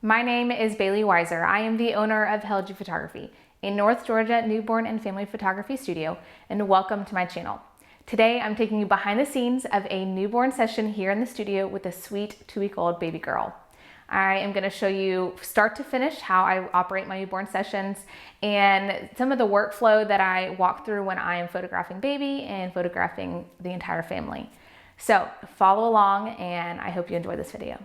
My name is Bailey Weiser. I am the owner of Helgi Photography, a North Georgia newborn and family photography studio, and welcome to my channel. Today, I'm taking you behind the scenes of a newborn session here in the studio with a sweet 2-week-old baby girl. I am going to show you start to finish how I operate my newborn sessions and some of the workflow that I walk through when I am photographing baby and photographing the entire family. So follow along and I hope you enjoy this video.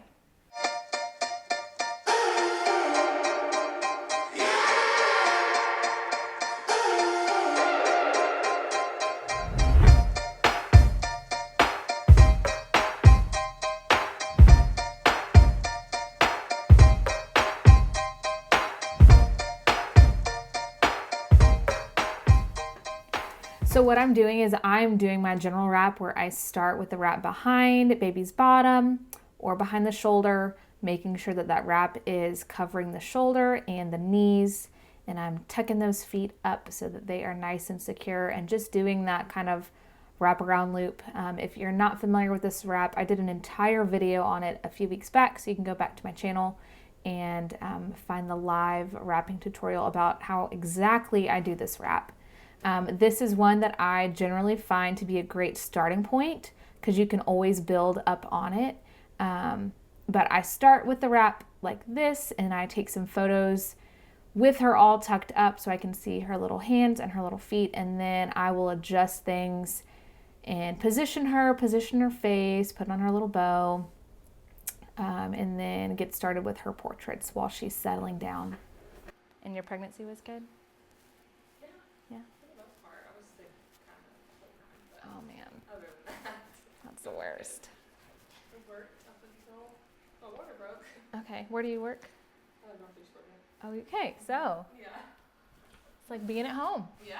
So what I'm doing is I'm doing my general wrap where I start with the wrap behind baby's bottom or behind the shoulder, making sure that that wrap is covering the shoulder and the knees, and I'm tucking those feet up so that they are nice and secure, and just doing that kind of wraparound loop. If you're not familiar with this wrap, I did an entire video on it a few weeks back, so you can go back to my channel and find the live wrapping tutorial about how exactly I do this wrap. This is one that I generally find to be a great starting point because you can always build up on it. But I start with the wrap like this, and I take some photos with her all tucked up so I can see her little hands and her little feet, and then I will adjust things and position her face, put on her little bow, and then get started with her portraits while she's settling down. And your pregnancy was good? Oh man, that's the worst. It worked up until my water broke. Okay, where do you work? Northeast Georgia. Okay, so Yeah. it's like being at home. Yeah.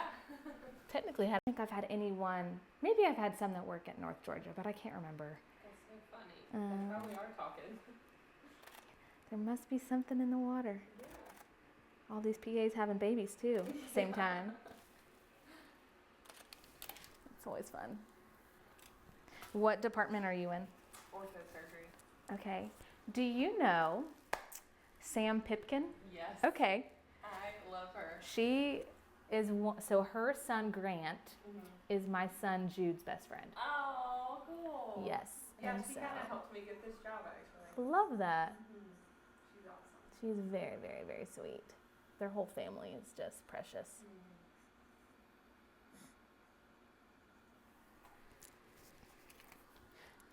Technically, I don't think I've had anyone, maybe I've had some that work at North Georgia, but I can't remember. That's so funny. They probably are talking. There must be something in the water. Yeah. All these PAs having babies too at the same time. It's always fun. What department are you in? Ortho surgery. Okay. Do you know Sam Pipkin? Yes. Okay. I love her. She is so her son Grant is my son Jude's best friend. Oh, cool. Yes. Yeah, and she so kind of helped me get this job actually. love that. She's awesome. She's very, very, very sweet. Their whole family is just precious.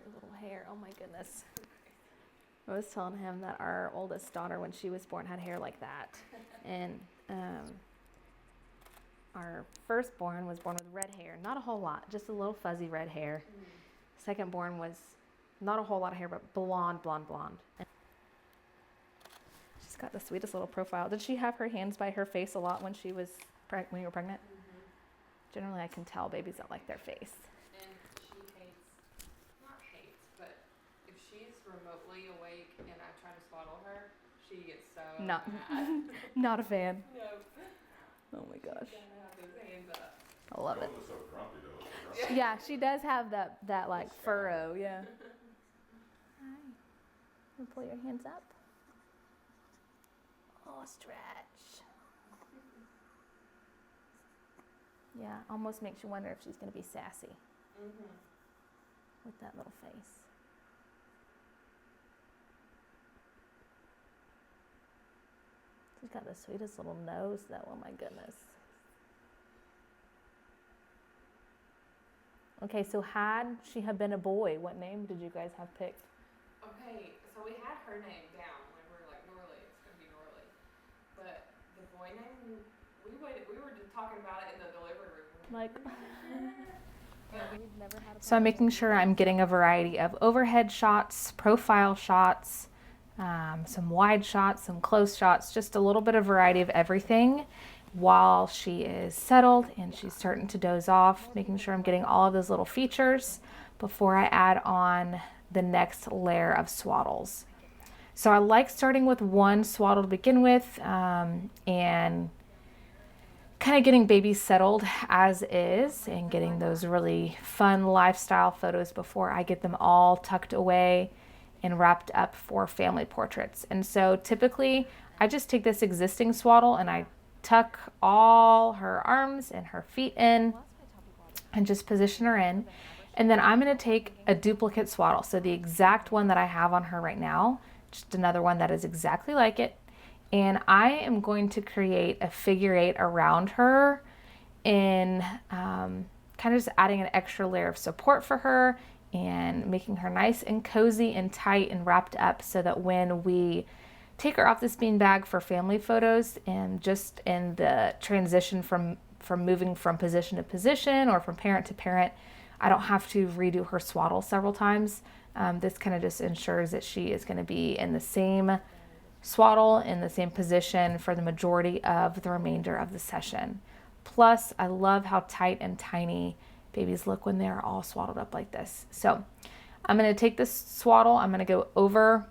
Her little hair, oh my goodness. I was telling him that our oldest daughter, when she was born, had hair like that. And our firstborn was born with red hair. Not a whole lot, just a little fuzzy red hair. Secondborn was not a whole lot of hair, but blonde. And she's got the sweetest little profile. Did she have her hands by her face a lot when she was when you were pregnant? Generally, I can tell babies don't like their face. And she not hates, but if she's remotely awake and I try to swaddle her, she gets so mad. Not a fan. No. Oh my gosh. She's gonna have those hands up. I love it. So grumpy though. Yeah, she does have that like furrow, yeah. Hi. You pull your hands up. Oh, stretch. Yeah, almost makes you wonder if she's going to be sassy with that little face. She's got the sweetest little nose though, oh my goodness. Okay, so had she have been a boy, what name did you guys have picked? Okay, so we had her name down. Like we were like, Norley, it's gonna be Norley. But the boy name, we were just talking about it in the delivery room. Like, so I'm making sure I'm getting a variety of overhead shots, profile shots, some wide shots, some close shots, just a little bit of variety of everything while she is settled and she's starting to doze off, making sure I'm getting all of those little features before I add on the next layer of swaddles. So I like starting with one swaddle to begin with, and kind of getting babies settled as is and getting those really fun lifestyle photos before I get them all tucked away and wrapped up for family portraits. And so typically I just take this existing swaddle and I tuck all her arms and her feet in and just position her in. And then I'm going to take a duplicate swaddle, so the exact one that I have on her right now, just another one that is exactly like it. And I am going to create a figure 8 around her in kind of just adding an extra layer of support for her and making her nice and cozy and tight and wrapped up, so that when we take her off this beanbag for family photos and just in the transition from moving from position to position or from parent to parent, I don't have to redo her swaddle several times. This kind of just ensures that she is going to be in the same swaddle, in the same position for the majority of the remainder of the session. Plus, I love how tight and tiny babies look when they're all swaddled up like this. So I'm going to take this swaddle, I'm going to go over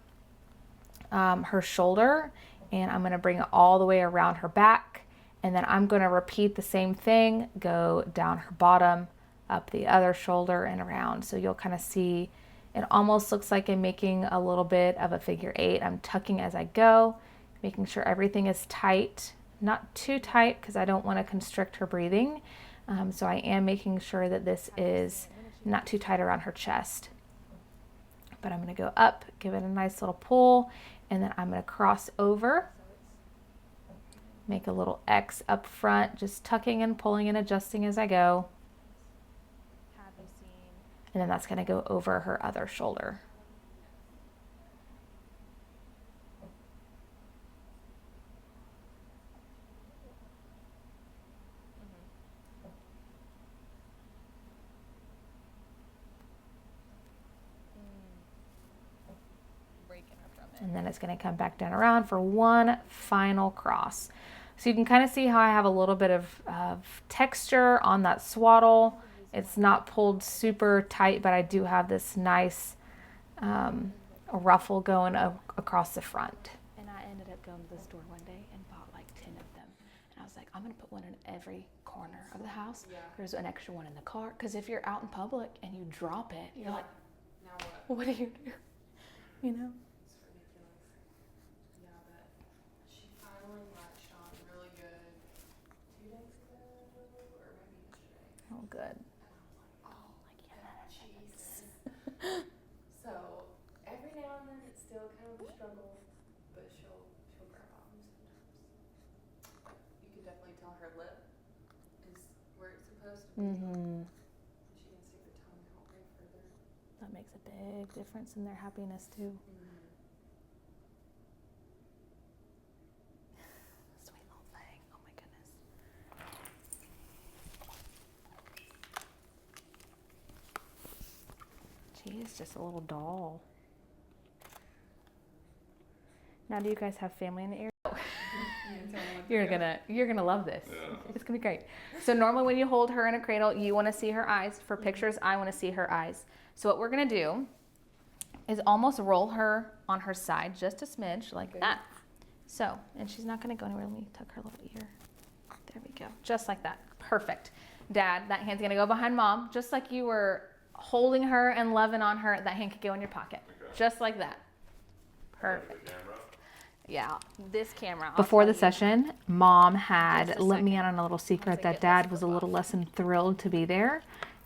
her shoulder, and I'm going to bring it all the way around her back. And then I'm going to repeat the same thing, go down her bottom, up the other shoulder and around. So you'll kind of see it almost looks like I'm making a little bit of a figure 8. I'm tucking as I go, making sure everything is tight, not too tight because I don't want to constrict her breathing. So I am making sure that this is not too tight around her chest. But I'm going to go up, give it a nice little pull, and then I'm going to cross over, make a little X up front, just tucking and pulling and adjusting as I go. And then that's going to go over her other shoulder. And then it's going to come back down around for one final cross. So you can kind of see how I have a little bit of texture on that swaddle. It's not pulled super tight, but I do have this nice ruffle going across the front. And I ended up going to the store one day and bought like 10 of them. And I was like, I'm going to put one in every corner of the house. Yeah. There's an extra one in the car. Because if you're out in public and you drop it, you're like, Now what? what do you do? You know? It's ridiculous. Yeah, but she finally latched on really good 2 days ago, or maybe yesterday. Oh, good. So every now and then it's still kind of a struggle, but she'll grab on sometimes. You can definitely tell her lip is where it's supposed to be. Mm-hmm. She can stick her tongue out way further. That makes a big difference in their happiness too. Sweet little thing. Oh my goodness. She's just a little doll. Now, do you guys have family in the area? You're gonna love this. Yeah. It's gonna be great. So normally when you hold her in a cradle, you want to see her eyes. For pictures, I want to see her eyes. So what we're gonna do is almost roll her on her side, just a smidge, like that. So, and she's not gonna go anywhere. Let me tuck her little ear. There we go. Just like that. Perfect. Dad, that hand's gonna go behind mom, just like you were holding her and loving on her. That hand could go in your pocket, just like that. Perfect. The camera. Yeah. This camera. I'll Before tell the you. session, mom Just had a let me in second. on a little secret Once I that get dad this was a clip little off. less than thrilled to be there,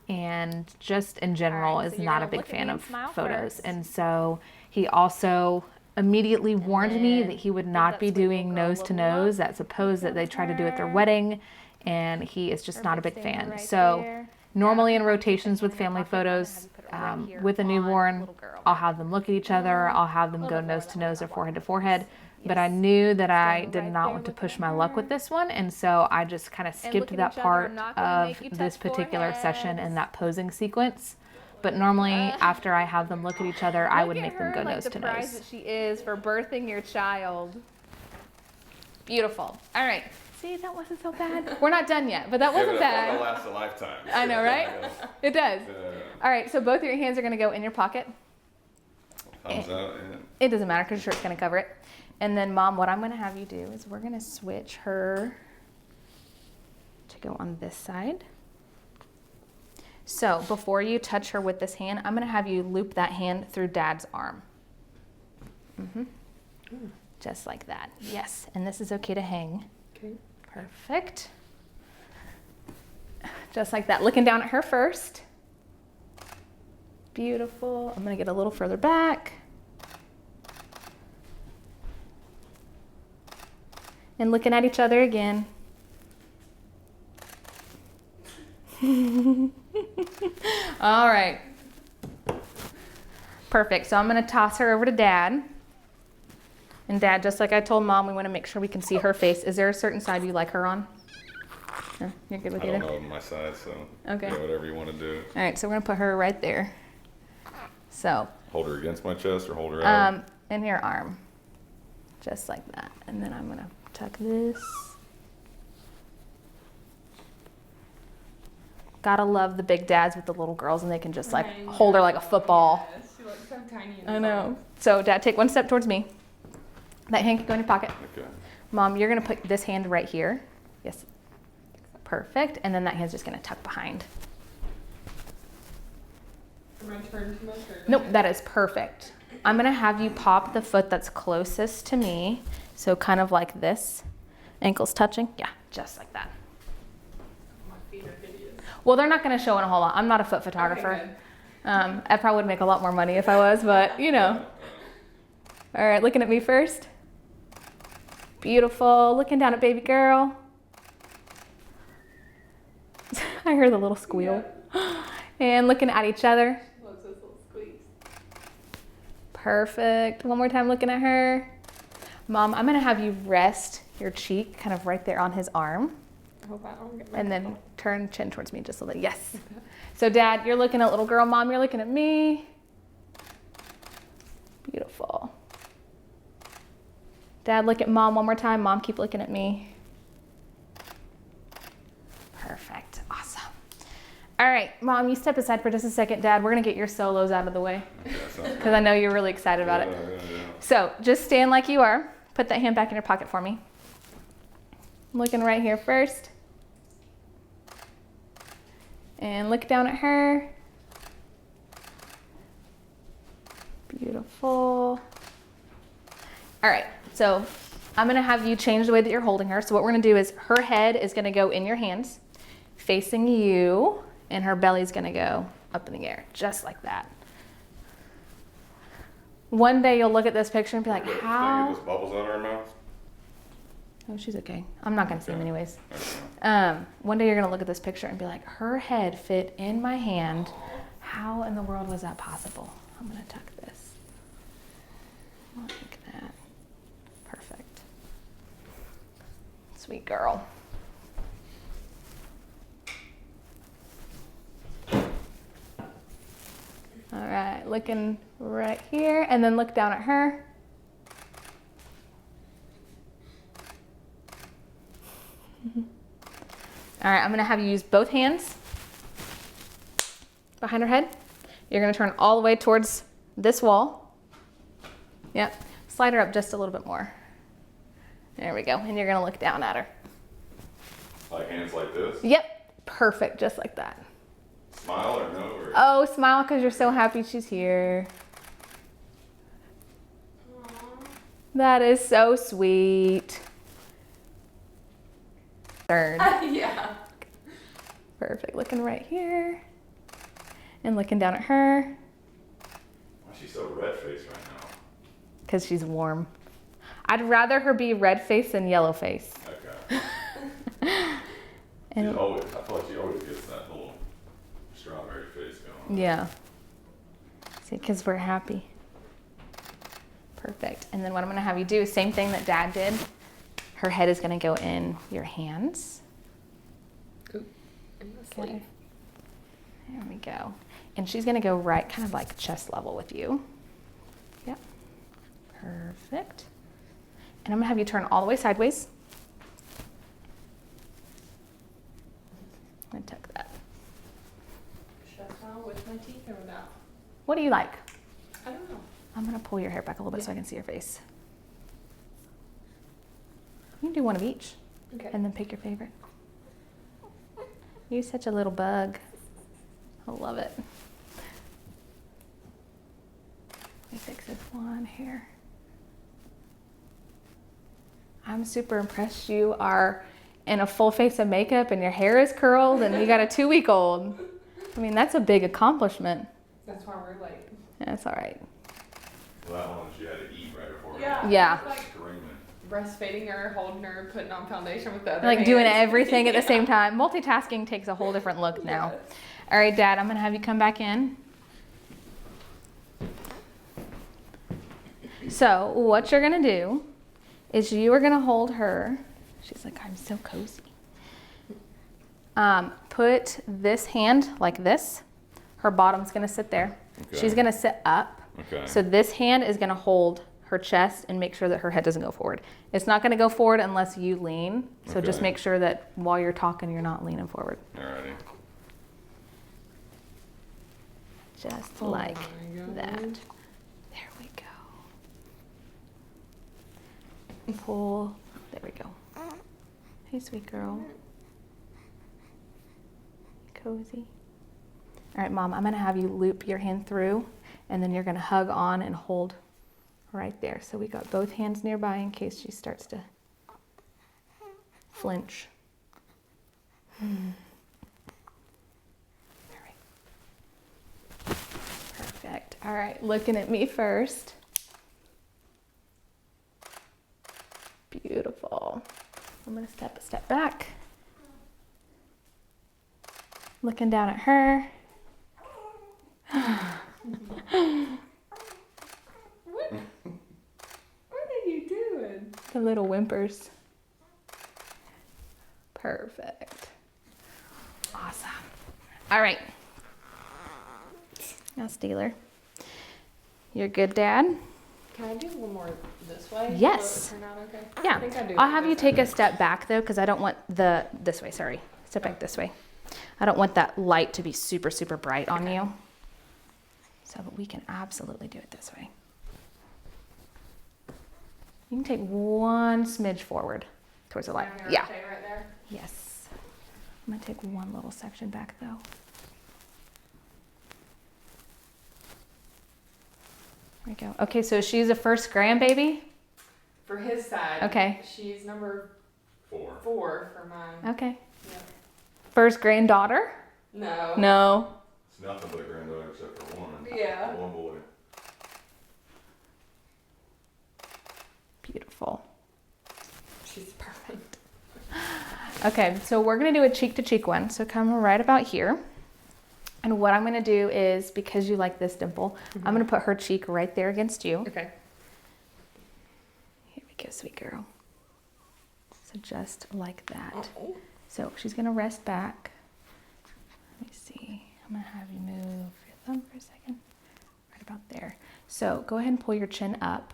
and just in general Alright, is so you're not a gonna big look at fan me of and smile photos. first. And so he also immediately warned me then that he would give not that be sweet little doing girl a nose to little nose. look. That's supposed that they try to do at their Her. wedding, and he is just not a big Perfect finger fan. right So there. normally in Yeah. rotations with Keep that hand family in your pocket, and photos, have you put it right here with a on newborn, little girl. I'll have them look at each other. I'll have them A go little bit more nose to than nose or that. forehead to forehead. But I Yes. knew that I Stand did right not there want to looking push at my luck with her. this one, and so I just kind of And skipped look at that each other. part I'm not gonna make of you this touch particular session foreheads. and that posing sequence. But normally, after I have them look at each other, I Look would at make them her go like nose the to prize nose. that she is for birthing your child. Beautiful. All right. See, that wasn't so bad. We're not done yet, but that Yeah, wasn't but that'll bad. last a lifetime. I know, right? It does. All right, so both of your hands are going to go in your pocket. Thumbs out and It doesn't matter because your shirt's going to cover it. And then, Mom, what I'm going to have you do is we're going to switch her to go on this side. So before you touch her with this hand, I'm going to have you loop that hand through Dad's arm. Mm-hmm. Just like that. Yes, and this is okay to hang. Okay. Perfect. Just like that. Looking down at her first. Beautiful. I'm gonna get a little further back. And looking at each other again. All right. Perfect. So I'm gonna toss her over to Dad. And Dad, just like I told Mom, we wanna make sure we can see her face. Is there a certain side you like her on? No, you're good with I either? don't know my size, so Okay. yeah, whatever you want to do. All right, so we're gonna put her right there. So, Hold her against my chest or hold her out. in your arm, just like that. And then I'm gonna tuck this. Gotta love the big dads with the little girls, and they can just like hold her like a football. Yes, she looks so tiny. I know. So, Dad, take one step towards me. That hand can go in your pocket. Okay. Mom, you're gonna put this hand right here. Yes. Perfect. And then that hand's just gonna tuck behind. Am I turned too much? Nope, that is perfect. I'm gonna have you pop the foot that's closest to me. So kind of like this. Ankles touching. Yeah, just like that. My feet are hideous. Well, they're not gonna show in a whole lot. I'm not a foot photographer. Okay, I probably would make a lot more money if I was, but you know. All right, looking at me first. Beautiful. Looking down at baby girl. I heard the little squeal. And looking at each other. She loves this little squeeze. Perfect. One more time looking at her. Mom, I'm gonna have you rest your cheek kind of right there on his arm. I hope I don't get my And then turn chin towards me just a little. Yes. So Dad, you're looking at little girl. Mom, you're looking at me. Beautiful. Dad, look at Mom one more time. Mom, keep looking at me. Perfect. Awesome. All right, Mom, you step aside for just a second. Dad, we're gonna get your solos out of the way Okay, sounds because I know you're really excited about it. Yeah. So just stand like you are. Put that hand back in your pocket for me. I'm looking right here first. And look down at her. Beautiful. All right, so I'm gonna have you change the way that you're holding her. So what we're gonna do is her head is gonna go in your hands, facing you, and her belly's gonna go up in the air, just like that. One day you'll look at this picture and be like, Can I get how? those bubbles out of her mouth? Oh, she's okay. I'm not gonna see them Okay. anyways. Okay. One day you're gonna look at this picture and be like, her head fit in my hand. How in the world was that possible? I'm gonna tuck this. Like that. Perfect. Sweet girl. All right, looking right here, and then look down at her. All right, I'm gonna have you use both hands behind her head. You're gonna turn all the way towards this wall. Yep, slide her up just a little bit more. There we go, and you're gonna look down at her. Like hands like this? Yep, perfect, just like that. Smile or no? Or... Oh, smile because you're so happy she's here. That is so sweet. Third. Yeah. Perfect, looking right here. And looking down at her. Why is she so red-faced right now? Because she's warm. I'd rather her be red face than yellow face. Okay. And I feel like she always gets that little strawberry face going. yeah. See, because we're happy. Perfect. And then what I'm going to have you do is same thing that Dad did. Her head is going to go in your hands. Oop. In the sleeve. Okay. There we go. And she's going to go right kind of like chest level with you. Yep. Perfect. And I'm going to have you turn all the way sideways. And tuck that. Should I smile with my teeth or without? What do you like? I don't know. I'm going to pull your hair back a little bit so I can see your face. You can do one of each Okay. and then pick your favorite. You're such a little bug. I love it. Let me fix this one here. I'm super impressed. You are in a full face of makeup and your hair is curled and you got a 2-week-old. I mean, that's a big accomplishment. That's why we're late. That's all right. Well, that one she had to eat right before. Yeah. Yeah. Like Screaming. breastfeeding her, holding her, putting on foundation with the other Like doing hands. everything at the same time. Multitasking takes a whole different look now. Yes. All right, Dad, I'm gonna have you come back in. So what you're gonna do is you are gonna hold her. She's like, I'm so cozy. Put this hand like this. Her bottom's gonna sit there. Okay. She's gonna sit up. Okay. So this hand is gonna hold her chest and make sure that her head doesn't go forward. It's not gonna go forward unless you lean. So just Okay. make sure that while you're talking, you're not leaning forward. Alrighty. Just Oh like my God. that. There we go. Pull. There we go. Hey, sweet girl. Cozy. All right, Mom, I'm going to have you loop your hand through, and then you're going to hug on and hold right there. So we got both hands nearby in case she starts to flinch. All right. Perfect. All right, looking at me first. Beautiful. I'm going to step a step back. Looking down at her. What are you doing? The little whimpers. Perfect. Awesome. All right. Now, Steeler. You're good, Dad? Can I do one more this way? Yes. Will it turn out okay? Yeah. I think I do. I'll have you take a step back, though, because I don't want this way, sorry. Step back this way. I don't want that light to be super, super bright on you. So, but we can absolutely do it this way. You can take one smidge forward towards the light. Down here, Yeah. stay right there. Yes. I'm gonna take one little section back though. There we go. Okay, so she's a first grandbaby? For his side. Okay. She's number 4. 4 for mine. Okay. Yep. First granddaughter? No. No. It's nothing but a granddaughter except for one. Yeah. One boy. Beautiful. She's perfect. Okay, so we're gonna do a cheek to cheek one. So come right about here. And what I'm gonna do is, because you like this dimple, I'm gonna put her cheek right there against you. Okay. Here we go, sweet girl. So just like that. Oh. So she's gonna rest back. Let me see. I'm gonna have you move your thumb for a second. Right about there. So go ahead and pull your chin up.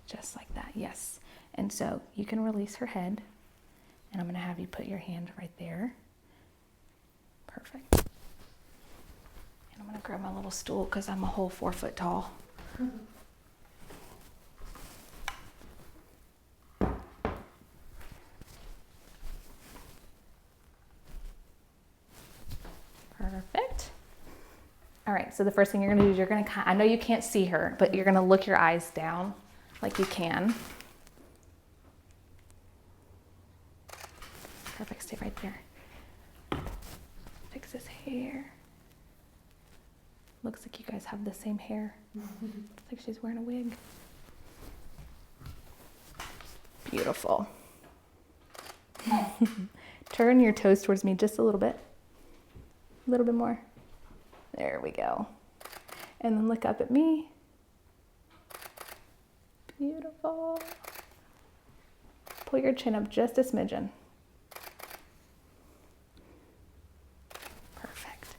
Just like that, yes. And so you can release her head. And I'm gonna have you put your hand right there. Perfect. And I'm gonna grab my little stool because I'm a whole 4 foot tall. Perfect. All right, so the first thing you're gonna do is you're gonna, I know you can't see her, but you're gonna look your eyes down like you can. Perfect, stay right there. Fix his hair. Looks like you guys have the same hair. Looks like she's wearing a wig. Beautiful. Turn your toes towards me just a little bit. A little bit more. There we go. And then look up at me. Beautiful. Pull your chin up just a smidgen. Perfect.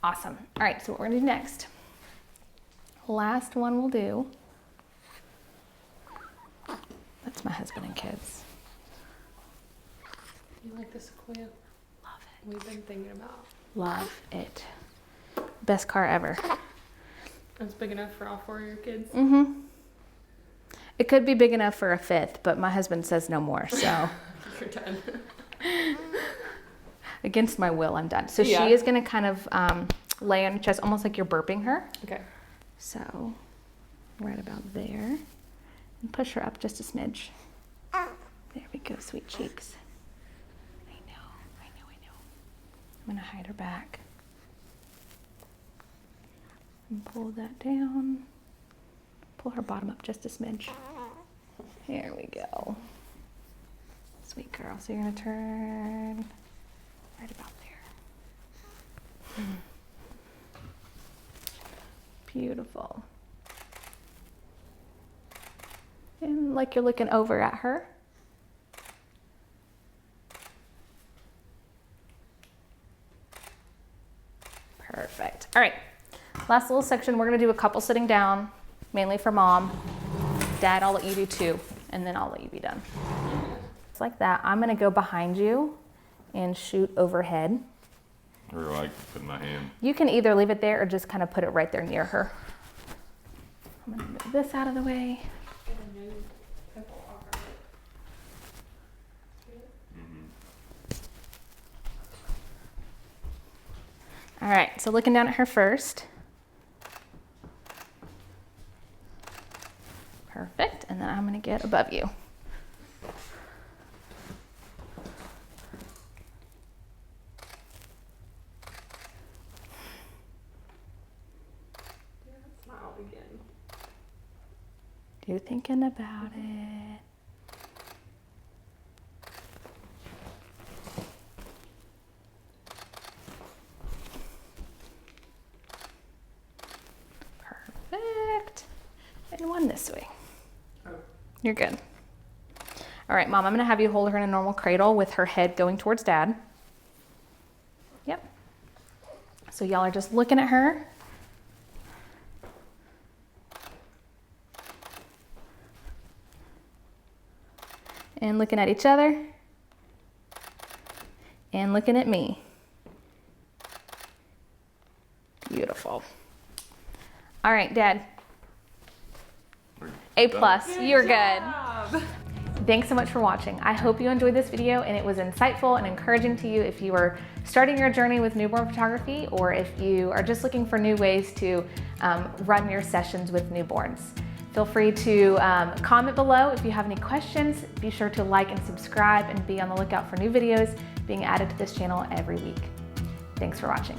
Awesome. All right, so what we're gonna do next. Last one we'll do. That's my husband and kids. You like this equip? Love it. We've been thinking about. Love it. Best car ever. It's big enough for all 4 of your kids. Mm-hmm. It could be big enough for a 5th, but my husband says no more, so You're done. against my will, I'm done. So Yeah. she is gonna kind of lay on your chest, almost like you're burping her. Okay. So right about there. And push her up just a smidge. we go, sweet cheeks. I know. I'm gonna hide her back. And pull that down. Pull her bottom up just a smidge. Here we go. Sweet girl. So you're gonna turn right about there. Beautiful. And like you're looking over at her. Perfect. All right, last little section. We're gonna do a couple sitting down, mainly for mom. Dad, I'll let you do 2, and then I'll let you be done. Just like that. I'm gonna go behind you and shoot overhead. Or like put my hand. You can either leave it there or just kind of put it right there near her. I'm gonna move this out of the way. Get a new pimple on her lip. All right, so looking down at her first. Perfect, and then I'm gonna get above you. Do that smile again. You thinking about it. Perfect. And one this way. You're good. All right, Mom, I'm gonna have you hold her in a normal cradle with her head going towards Dad. Yep. So y'all are just looking at her. And looking at each other. And looking at me. Beautiful. All right, Dad. A+. You're good. Thanks so much for watching. I hope you enjoyed this video and it was insightful and encouraging to you if you are starting your journey with newborn photography or if you are just looking for new ways to run your sessions with newborns. Feel free to comment below if you have any questions. Be sure to like and subscribe and be on the lookout for new videos being added to this channel every week. Thanks for watching.